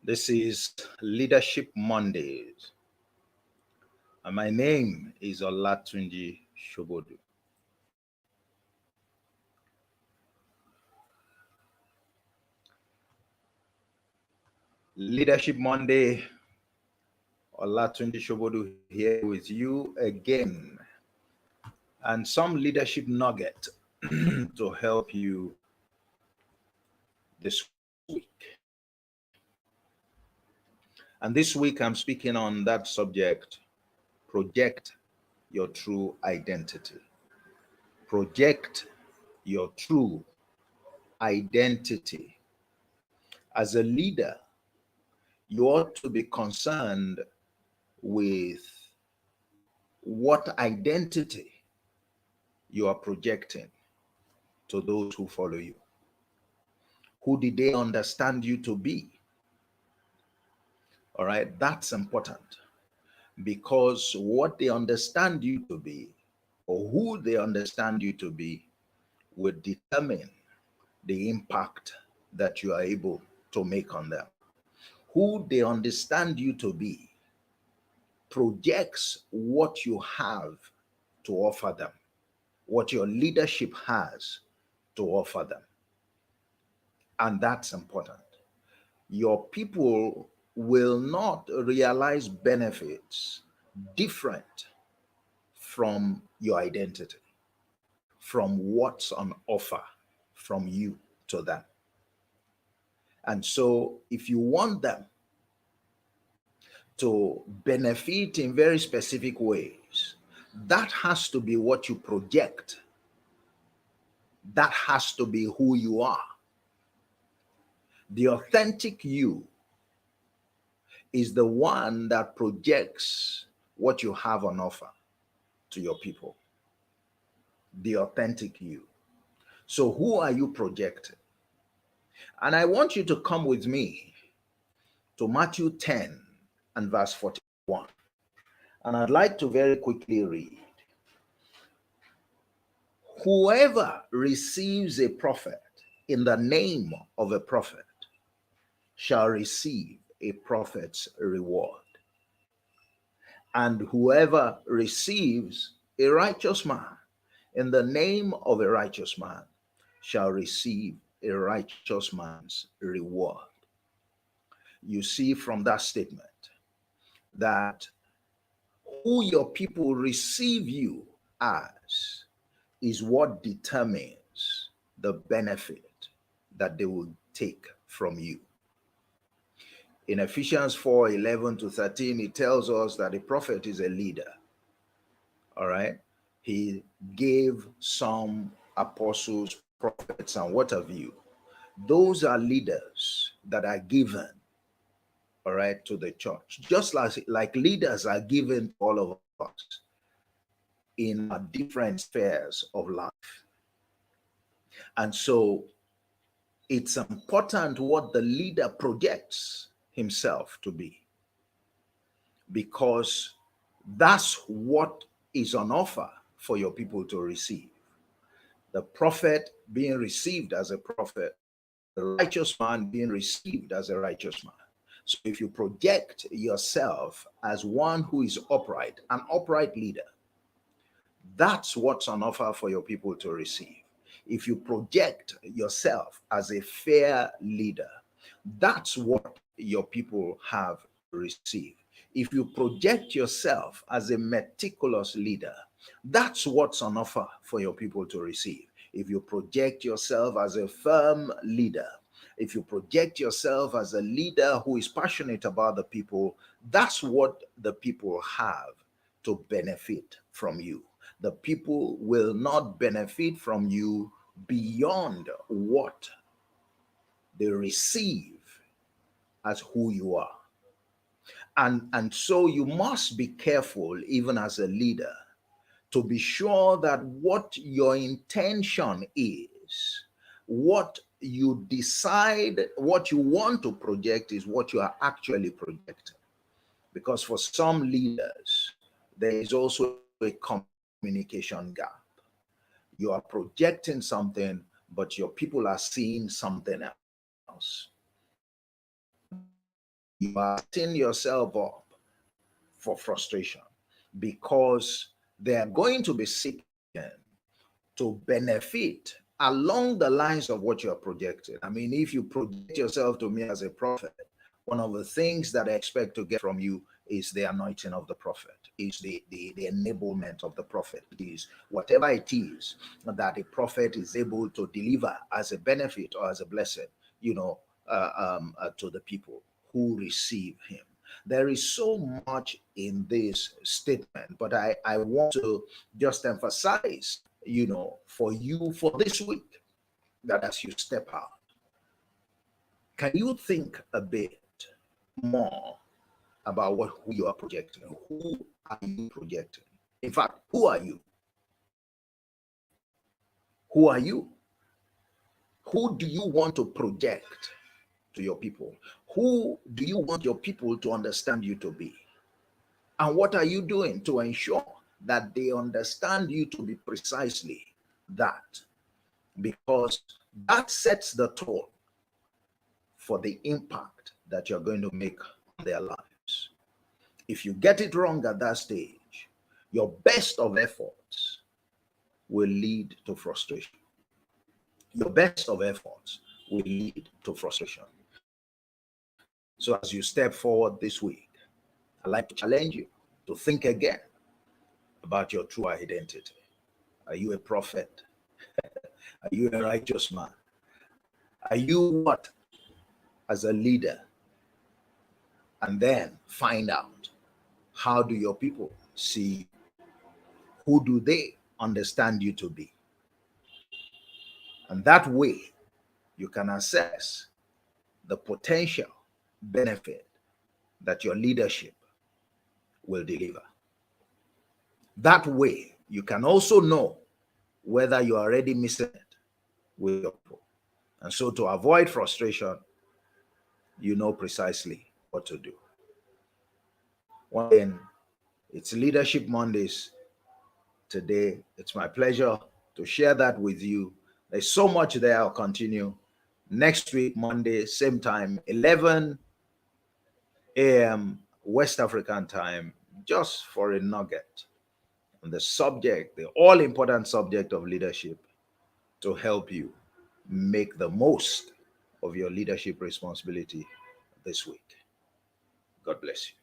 This is Leadership Mondays, and my name is Olatunji Shobodu. Leadership Monday, Olatunji Shobodu here with you again, and some leadership nugget to help you this week. And this week I'm speaking on that subject: project your true identity. Project your true identity. As a leader, you ought to be concerned with what identity you are projecting to those who follow you. Who did they understand you to be? All right, that's important, because what they understand you to be, or who they understand you to be, will determine the impact that you are able to make on them. Who they understand you to be projects what you have to offer them, what your leadership has to offer them. And that's important. Your people will not realize benefits different from your identity, from what's on offer from you to them. And so if you want them to benefit in very specific ways, that has to be what you project. That has to be who you are. The authentic you is the one that projects what you have on offer to your people. The authentic you. So who are you projecting? And I want you to come with me to Matthew 10 and verse 41. And I'd like to very quickly read. Whoever receives a prophet in the name of a prophet shall receive a prophet's reward. And whoever receives a righteous man in the name of a righteous man shall receive a righteous man's reward. You see from that statement that who your people receive you as is what determines the benefit that they will take from you. In Ephesians 4:11-13, it tells us that a prophet is a leader. All right. He gave some apostles, prophets, and what have you. Those are leaders that are given, all right, to the church. Just like leaders are given to all of us in different spheres of life. And so it's important what the leader projects himself to be, because that's what is on offer for your people to receive. The prophet being received as a prophet, the righteous man being received as a righteous man. So if you project yourself as one who is upright, an upright leader, that's what's on offer for your people to receive. If you project yourself as a fair leader, that's what your people have to receive. If you project yourself as a meticulous leader, that's what's on offer for your people to receive. If you project yourself as a firm leader, if you project yourself as a leader who is passionate about the people, that's what the people have to benefit from you. The people will not benefit from you beyond what they receive as who you are. And so you must be careful, even as a leader, to be sure that what your intention is, what you decide, what you want to project is what you are actually projecting. Because for some leaders, there is also a communication gap. You are projecting something, but your people are seeing something else. you are setting yourself up for frustration, because they are going to be seeking to benefit along the lines of what you're projecting. I mean, if you project yourself to me as a prophet, one of the things that I expect to get from you is the anointing of the prophet, is the enablement of the prophet, is whatever it is that a prophet is able to deliver as a benefit or as a blessing, to the people who receive him. There is so much in this statement, but I want to just emphasize, for you for this week, that as you step out, can you think a bit more about who you are projecting? Who are you projecting? In fact, who are you? Who are you? Who do you want to project to your people? Who do you want your people to understand you to be? And what are you doing to ensure that they understand you to be precisely that? Because that sets the tone for the impact that you're going to make on their lives. If you get it wrong at that stage, your best of efforts will lead to frustration. Your best of efforts will lead to frustration. So as you step forward this week, I'd like to challenge you to think again about your true identity. Are you a prophet? Are you a righteous man? Are you what as a leader? And then find out, how do your people see you? Who do they understand you to be? And that way, you can assess the potential benefit that your leadership will deliver. That way, you can also know whether you're already missing it with your people. And so to avoid frustration, you know precisely what to do. Once again, it's Leadership Mondays today. It's my pleasure to share that with you. There's so much there. I'll continue next week, Monday, same time, 11 a.m. West African time, just for a nugget on the subject, the all-important subject of leadership, to help you make the most of your leadership responsibility this week. God bless you.